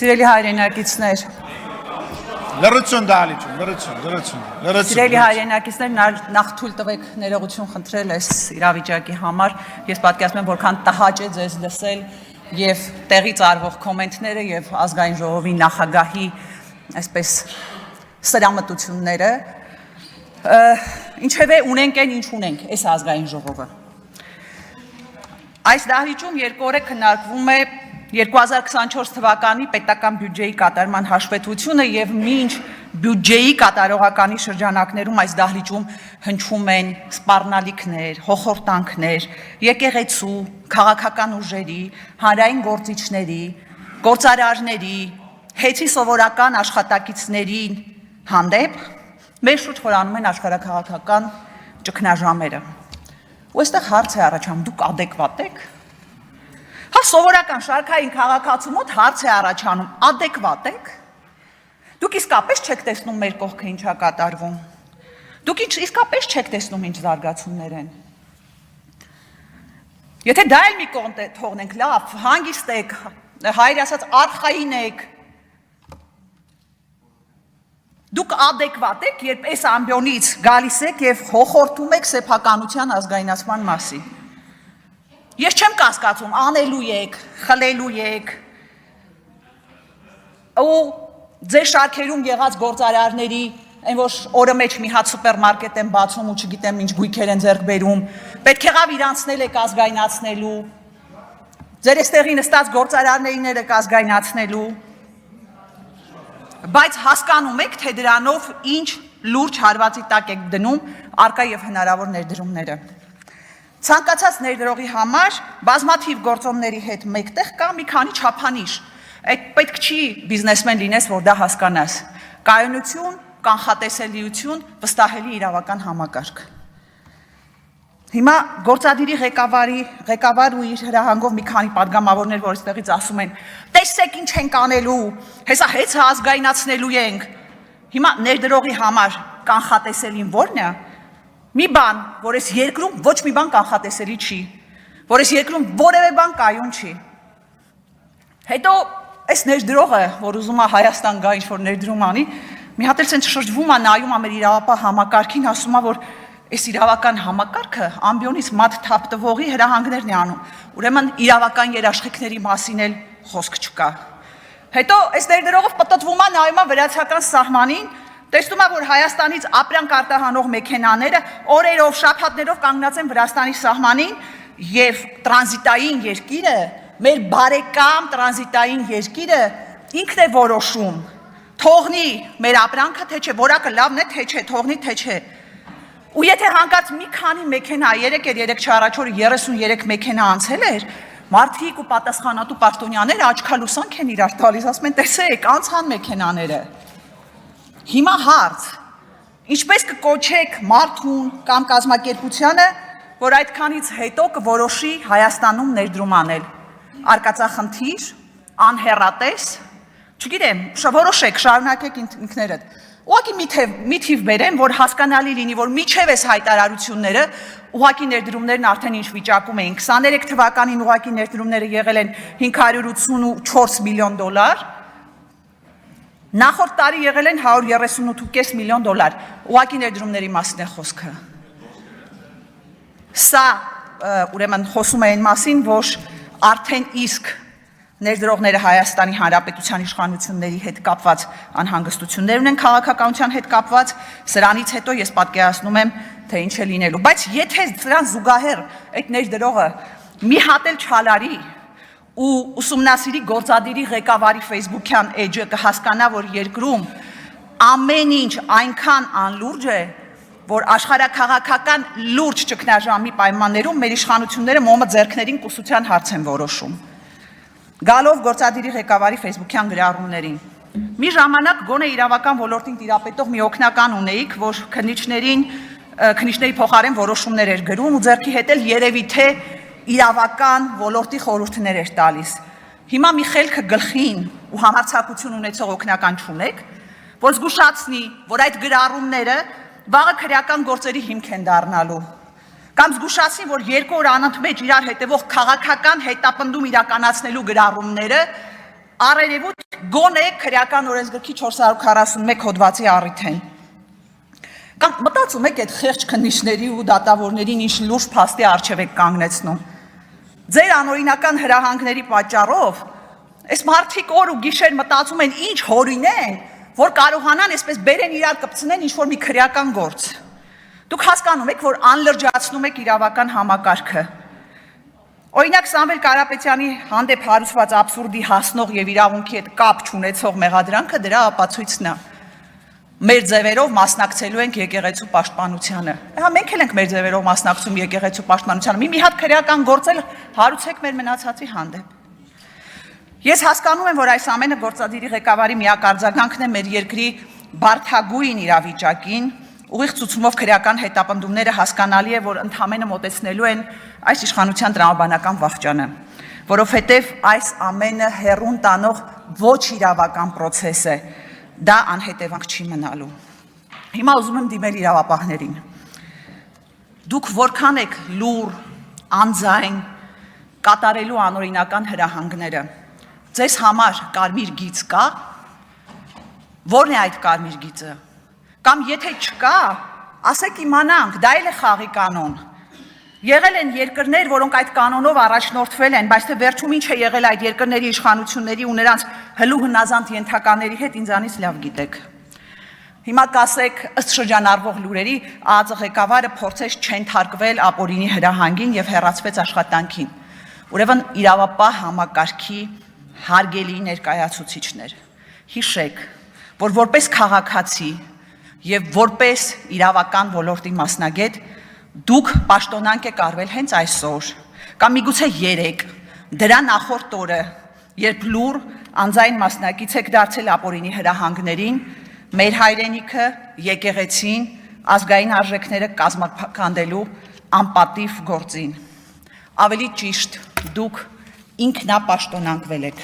Սիրելի հայրենակիցներ, լրություն դալիճում, լրություն։ Սիրելի հայրենակիցներ, նախ թույլ տվեք ներողություն խնդրել այս իրավիճակի համար։ Ես պատկերացնում եմ, որքան տհաճ է ձեզ լսել եւ տեղից արվող կոմենտները եւ ազգային ժողովի նախագահի այսպես սրամտությունները։ Ինչևէ ունենք այն, ինչ ունենք, այս ազգային ժողովը։ Այս դահլիճում երկու օր է քննարկվում է 2024 թվականի պետական բյուջեի կատարման հաշվետվությունը եւ մինչ բյուջեի կատարողականի շրջանակներում այս դահլիճում հնչում են սպառնալիքներ, հոխորտանքներ, եկեղեցու, քաղաքական ուժերի, հանրային գործիչների, գործարարների, հեծի սովորական աշխատակիցների հանդեպ մեր շուրջ խորանում են աշխարհաքաղաքական ճգնաժամերը։ Ու այստեղ հարց է առաջանում, դուք ադեկվատ եք։ Հա սովորական շարքային քաղաքացու մոտ հարց է առաջանում, ադեկվատ եք։ Դուք իսկապես չեք տեսնում մեր կողքը ինչա կատարվում։ Դուք իսկապես չեք տեսնում ինչ զարգացումներ են։ Եթե դա էլ մի կողմ թողնենք, լավ, հանգիստ եք, հայր ասած արխային եք։ Դուք ադեկվատ եք, երբ այս ամբիոնից գալիս եք եւ հոխորտում եք սեփականության ազգայնացման մասին։ Ես չեմ կասկածում, անելու եք, խլելու եք, ու ձեր շարքերում եղած գործարարների, այն որ օրը մեջ մի հատ սուպերմարկետ են բացում ու չգիտեմ ինչ գույքեր են ձեռք բերում, պետք եղավ իրանցնել եք ազգայնացնելու, ձեր էստեղի նստած գործարարներին եք ազգայնացնելու, բայց հասկանում եք, թե դրանով ինչ լուրջ հարվածի տակ եք դնում առկա եւ հնարավոր ներդրումները։ Ցանկացած ներդրողի համար բազմաթիվ գործոնների հետ մեկտեղ կա մի քանի չափանիշ։ Այդ պետք չի բիզնեսմեն լինես, որ դա հասկանաս։ Կայունություն, կանխատեսելիություն, վստահելի իրավական համակարգ։ Հիմա գործադիրի ղեկավար ու իր հրահանգով մի քանի падգամավորներ, որ այստեղից ասում են, տեսեք ինչ ենք անելու, հեսա հեծը ազգայնացնելու ենք։ Հիմա ներդրողի համար կանխատեսելին ո՞րն է։ Մի բան, որ այս երկրում ոչ մի բան կանխատեսելի չի, որ այս երկրում որևէ բան կայուն չի։ Հետո այս ներդրողը, որ ուզում է Հայաստան գա ինչ-որ ներդրում անի, մի հատ էլ ցենց շրջվում է, նայում է մեր իրավապահ համակարգին, ասում է, որ այս իրավական համակարգը ամբիոնից մատ թափ տվողի հրահանգներն է անում։ Ուրեմն իրավական երաշխիքների մասին էլ խոսք չկա։ Հետո այս ներդրողը պտտվում է, նայում է վրացական սահմանին, տեսնում է, որ Հայաստանից ապրանք արտահանող մեքենաները օրերով, շաբաթներով կանգնած են Վրաստանի սահմանին եւ տրանզիտային երկիրը, մեր բարեկամ տրանզիտային երկիրը ինքն է որոշում, թողնի մեր ապրանքը թե չէ, որակը լավն է թե չէ, թողնի թե չէ։ Ու եթե հանկարծ մի քանի մեքենա, 3 առաջ օրը 33 մեքենա անցել էր, մարդիկ ու պատասխանատու պաշտոնյաները աչքալուսանք են իրար տալիս, ասում են, տեսեք, անցան մեքենաները։ Հիմա հարց, ինչպես կկոչեք մարդուն կամ կազմակերպությանը, որ այդքանից հետո կորոշի Հայաստանում ներդրում անել, արկածախնդիր, անհեռատես, չգիտեմ, որոշեք, շարունակեք ինքներդ, ուղղակի մի թիվ բերեմ, որ հասկանալի լինի, որ միջև այս հայտարարությունները ուղղակի ներդրումներն արդեն ինչ վիճակում էին, 23 թվականին ուղղակի ներդրումները եղել են 584 միլիոն դոլար, նախորդ տարի եղել են 138.5 միլիոն դոլար, ուղղակի ներդրումների մասին է խոսքը։ Սա ուրեմն խոսում է այն մասին, որ արդեն իսկ ներդրողները Հայաստանի Հանրապետության իշխանությունների հետ կապված անհանգստություններ ունեն քաղաքականության հետ կապված, սրանից հետո ես պատկերացնում եմ, թե ինչ է լինելու, բայց եթե սրան զուգահեռ այդ ներդրողը մի հատ էլ չալարի ու ուսումնասիրի գործադիրի ղեկավարի Facebook-յան էջը կհասկանա, որ երկրում ամեն ինչ այնքան անլուրջ է, որ աշխարհաքաղաքական լուրջ ճգնաժամի պայմաններում մեր իշխանությունները մոմը ձեռքներին կուսության հարց են որոշում։ Գալով գործադիրի ղեկավարի Facebook-յան գրառումներին։ Մի ժամանակ գոնե իրավական ոլորտին տիրապետող մի օգնական ունեիք, որ քննիչների փոխարեն որոշումներ էր գրում ու ձեռքի հետ էլ երևի թե իրավական ոլորտի խորհուրդներ էր տալիս։ Հիմա մի խելքը գլխին ու համարձակություն ունեցող օգնական չունեք, որ զգուշացնի, որ այդ գրառումները վաղը քրեական գործերի հիմք են դառնալու։ Կամ զգուշացնի, որ երկու օր անընդմեջ իրար հետևող քաղաքական հետապնդում իրականացնելու գրառումները առերևույթ գոնե քրեական օրենսգրքի 441 հոդվածի առիթ են։ Կամ մտածում եք այդ խեղճ քննիչների ու դատավորներին ինչ լուրջ փաստի առջև եք կանգնեցնում։ Ձեր անօրինական հրահանգների պատճառով այս մարդիկ օր ու գիշեր մտածում են ինչ հորինեն, որ կարողանան այսպես բերեն իրար կպցնեն ինչ-որ մի քրեական գործ։ Դուք հասկանում եք, որ անլրջացնում եք իրավական համակարգը։ Օրինակ Սամվել Կարապետյանի հանդեպ հարուցված աբսուրդի հասնող եւ իրավունքի հետ կապ չունեցող մեղադրանքը դրա ապացույցն է։ Մեր ձևերով մասնակցելու ենք եկեղեցու պաշտպանությանը։ Հա մենք էլ ենք մեր ձևերով մասնակցում եկեղեցու պաշտպանությանը։ Մի հատ քրեական գործել հարուցեք մեր մնացածի հանդեպ։ Ես հասկանում եմ, որ այս ամենը գործադիրի ղեկավարի միակ արձագանքն է մեր երկրի բարդագույն իրավիճակին, ուղիղ ցուցումով քրեական հետապնդումները հասկանալի է, որ ընդհանրապես մոտեցնելու են այս իշխանության տրամաբանական վախճանը, որովհետև այս ամենը հեռուն տանող ոչ իրավական process է, դա անհետևանք չի մնալու։ Հիմա ուզում եմ դիմել իրավապահներին։ Դուք որքան եք լուր, անձայն կատարելու անօրինական հրահանգները։ Ձեզ համար կարմիր գիծ կա։ Որն է այդ կարմիր գիծը։ Կամ եթե չկա, ասեք իմանանք, դա էլ է խաղի կանոն։ Եղել են երկրներ, որոնք այդ կանոնով առաջնորդվել են, բայց թե վերջում ինչ է եղել այդ երկրների իշխանությունների ու նրանց հլու հնազանդ ենթակաների հետ ինձանից լավ գիտեք։ Հիմա կասեք, ըստ շրջանառվող լուրերի, ԱԱԾ ղեկավարը փորձեց չենթարկվել ապօրինի հրահանգին եւ հեռացվեց աշխատանքին։ Ուրեմն իրավապահ համակարգի հարգելի ներկայացուցիչներ, հիշեք, որ որպես քաղաքացի եւ որպես իրավական ոլորտի մասնագետ դուք պաշտոնանկ եք արվել հենց այսօր կամ միգուցե 3 դրա նախորդ օրը, երբ լուր անձայն մասնակից եք դարձել ապօրինի հրահանգներին, մեր հայրենիքը, եկեղեցին, ազգային արժեքները կազմաքանդելու անպատիվ գործին։ Ավելի ճիշտ, դուք ինքնապաշտոնանկվել եք։